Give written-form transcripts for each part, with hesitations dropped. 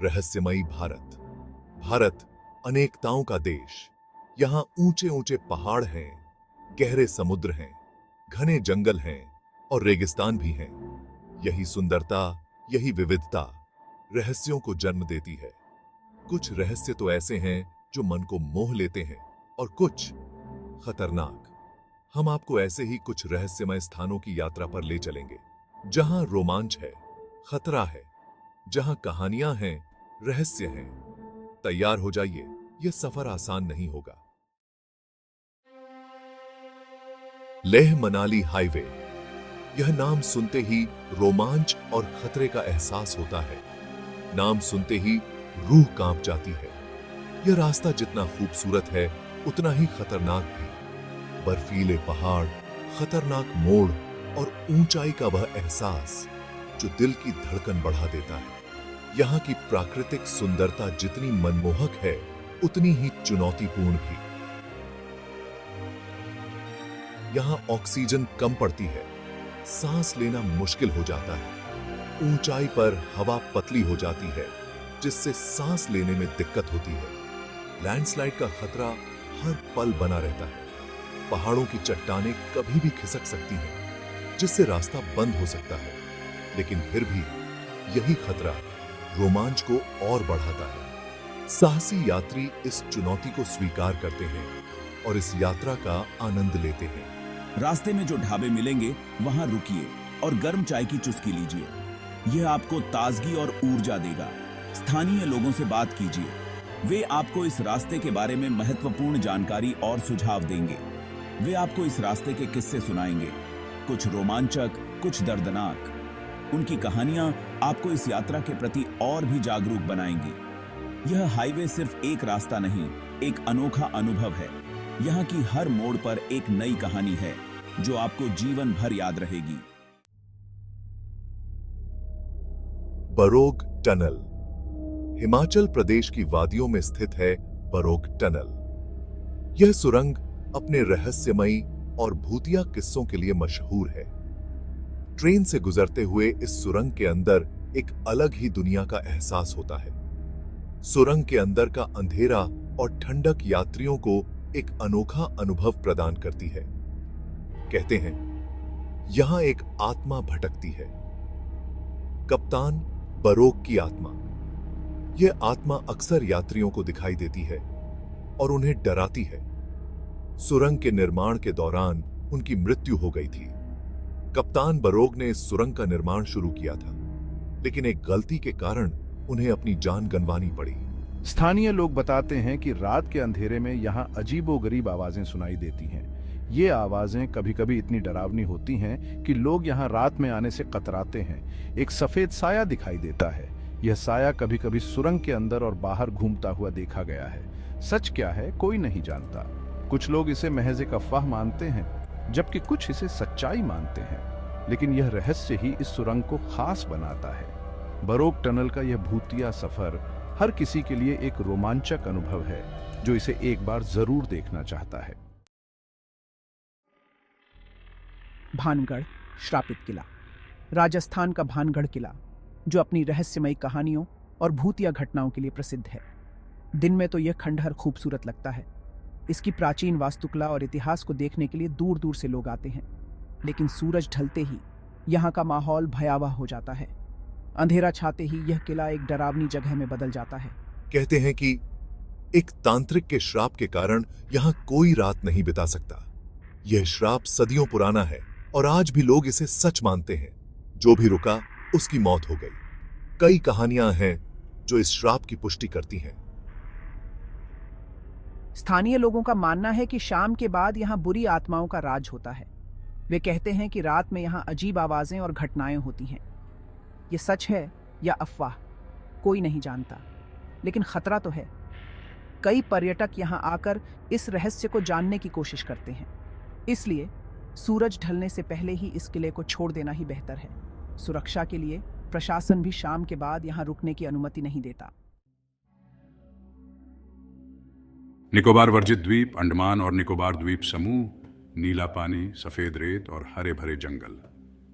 रहस्यमयी भारत। भारत अनेकताओं का देश। यहाँ ऊंचे ऊंचे पहाड़ हैं, गहरे समुद्र हैं, घने जंगल हैं और रेगिस्तान भी हैं। यही सुंदरता, यही विविधता रहस्यों को जन्म देती है। कुछ रहस्य तो ऐसे हैं जो मन को मोह लेते हैं और कुछ खतरनाक। हम आपको ऐसे ही कुछ रहस्यमय स्थानों की यात्रा पर ले चलेंगे, जहां रोमांच है, खतरा है, जहां कहानियां हैं, रहस्य हैं। तैयार हो जाइए, यह सफर आसान नहीं होगा। लेह मनाली हाईवे। यह नाम सुनते ही रोमांच और खतरे का एहसास होता है। नाम सुनते ही रूह कांप जाती है। यह रास्ता जितना खूबसूरत है, उतना ही खतरनाक भी। बर्फीले पहाड़, खतरनाक मोड़ और ऊंचाई का वह एहसास जो दिल की धड़कन बढ़ा देता है। यहाँ की प्राकृतिक सुंदरता जितनी मनमोहक है, उतनी ही चुनौतीपूर्ण भी। यहाँ ऑक्सीजन कम पड़ती है, सांस लेना मुश्किल हो जाता है। ऊंचाई पर हवा पतली हो जाती है, जिससे सांस लेने में दिक्कत होती है। लैंडस्लाइड का खतरा हर पल बना रहता है। पहाड़ों की चट्टानें कभी भी खिसक सकती हैं, जिससे रास्ता बंद हो सकता है। लेकिन फिर भी यही खतरा रोमांच को और बढ़ाता है। साहसी यात्री इस चुनौती को स्वीकार करते हैं और इस यात्रा का आनंद लेते हैं। रास्ते में जो ढाबे मिलेंगे वहां रुकिए और गर्म चाय की चुस्की लीजिए। यह आपको ताजगी और ऊर्जा देगा। स्थानीय लोगों से बात कीजिए, वे आपको इस रास्ते के बारे में महत्वपूर्ण जानकारी और सुझाव देंगे। वे आपको इस रास्ते के किस्से सुनाएंगे, कुछ रोमांचक, कुछ दर्दनाक। उनकी कहानियां आपको इस यात्रा के प्रति और भी जागरूक बनाएंगी। यह हाईवे सिर्फ एक रास्ता नहीं, एक अनोखा अनुभव है। यहाँ की हर मोड़ पर एक नई कहानी है जो आपको जीवन भर याद रहेगी। बरोग टनल। हिमाचल प्रदेश की वादियों में स्थित है बरोग टनल। यह सुरंग अपने रहस्यमयी और भूतिया किस्सों के लिए मशहूर है। ट्रेन से गुजरते हुए इस सुरंग के अंदर एक अलग ही दुनिया का एहसास होता है। सुरंग के अंदर का अंधेरा और ठंडक यात्रियों को एक अनोखा अनुभव प्रदान करती है। कहते हैं, यहां एक आत्मा भटकती है, कप्तान बरोग की आत्मा। यह आत्मा अक्सर यात्रियों को दिखाई देती है और उन्हें डराती है। सुरंग के निर्माण के दौरान उनकी मृत्यु हो गई थी। कप्तान बरोग ने इस सुरंग का निर्माण शुरू किया था, लेकिन एक गलती के कारण उन्हें अपनी जान गंवानी पड़ी। स्थानीय लोग बताते हैं कि रात के अंधेरे में यहाँ अजीबोगरीब आवाजें सुनाई देती हैं। ये आवाजें कभी-कभी इतनी डरावनी होती हैं कि लोग यहाँ रात में आने से कतराते हैं। एक सफेद साया दिखाई देता है। यह साया कभी-कभी सुरंग के अंदर और बाहर घूमता हुआ देखा गया है। सच क्या है, कोई नहीं जानता। कुछ लोग इसे महज एक अफवाह मानते हैं, जबकि कुछ इसे सच्चाई मानते हैं। लेकिन यह रहस्य ही इस सुरंग को खास बनाता है। बरोग टनल का यह भूतिया सफर हर किसी के लिए एक रोमांचक अनुभव है, जो इसे एक बार जरूर देखना चाहता है। भानगढ़ श्रापित किला। राजस्थान का भानगढ़ किला, जो अपनी रहस्यमयी कहानियों और भूतिया घटनाओं के लिए प्रसिद्ध है। दिन में तो यह खंडहर खूबसूरत लगता है। इसकी प्राचीन वास्तुकला और इतिहास को देखने के लिए दूर दूर से लोग आते हैं। लेकिन सूरज ढलते ही यहाँ का माहौल भयावह हो जाता है। अंधेरा छाते ही यह किला एक डरावनी जगह में बदल जाता है। कहते हैं कि एक तांत्रिक के श्राप के कारण यहाँ कोई रात नहीं बिता सकता। यह श्राप सदियों पुराना है और आज भी लोग इसे सच मानते हैं। जो भी रुका, उसकी मौत हो गई। कई कहानियां हैं जो इस श्राप की पुष्टि करती हैं। स्थानीय लोगों का मानना है कि शाम के बाद यहाँ बुरी आत्माओं का राज होता है। वे कहते हैं कि रात में यहाँ अजीब आवाजें और घटनाएं होती हैं। ये सच है या अफवाह, कोई नहीं जानता, लेकिन खतरा तो है। कई पर्यटक यहाँ आकर इस रहस्य को जानने की कोशिश करते हैं। इसलिए सूरज ढलने से पहले ही इस किले को छोड़ देना ही बेहतर है। सुरक्षा के लिए प्रशासन भी शाम के बाद यहाँ रुकने की अनुमति नहीं देता। निकोबार वर्जित द्वीप, अंडमान और निकोबार द्वीप समूह, नीला पानी, सफेद रेत और हरे भरे जंगल।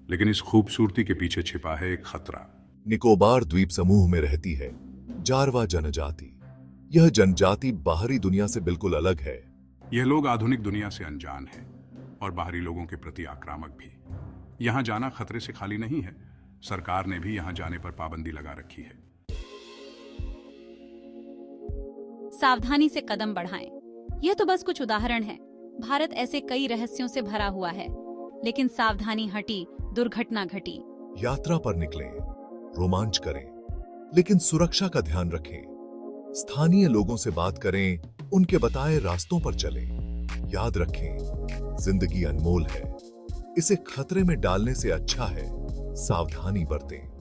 लेकिन इस खूबसूरती के पीछे छिपा है एक खतरा। निकोबार द्वीप समूह में रहती है जारवा जनजाति। यह जनजाति बाहरी दुनिया से बिल्कुल अलग है। यह लोग आधुनिक दुनिया से अनजान हैं और बाहरी लोगों के प्रति आक्रामक भी। यहाँ जाना खतरे से खाली नहीं है। सरकार ने भी यहाँ जाने पर पाबंदी लगा रखी है। सावधानी से कदम बढ़ाएं। यह तो बस कुछ उदाहरण है। भारत ऐसे कई रहस्यों से भरा हुआ है, लेकिन सावधानी हटी, दुर्घटना घटी। यात्रा पर निकलें, रोमांच करें, लेकिन सुरक्षा का ध्यान रखें। स्थानीय लोगों से बात करें, उनके बताए रास्तों पर चलें। याद रखें, जिंदगी अनमोल है। इसे खतरे में डालने से अच्छा है सावधानी बरतें।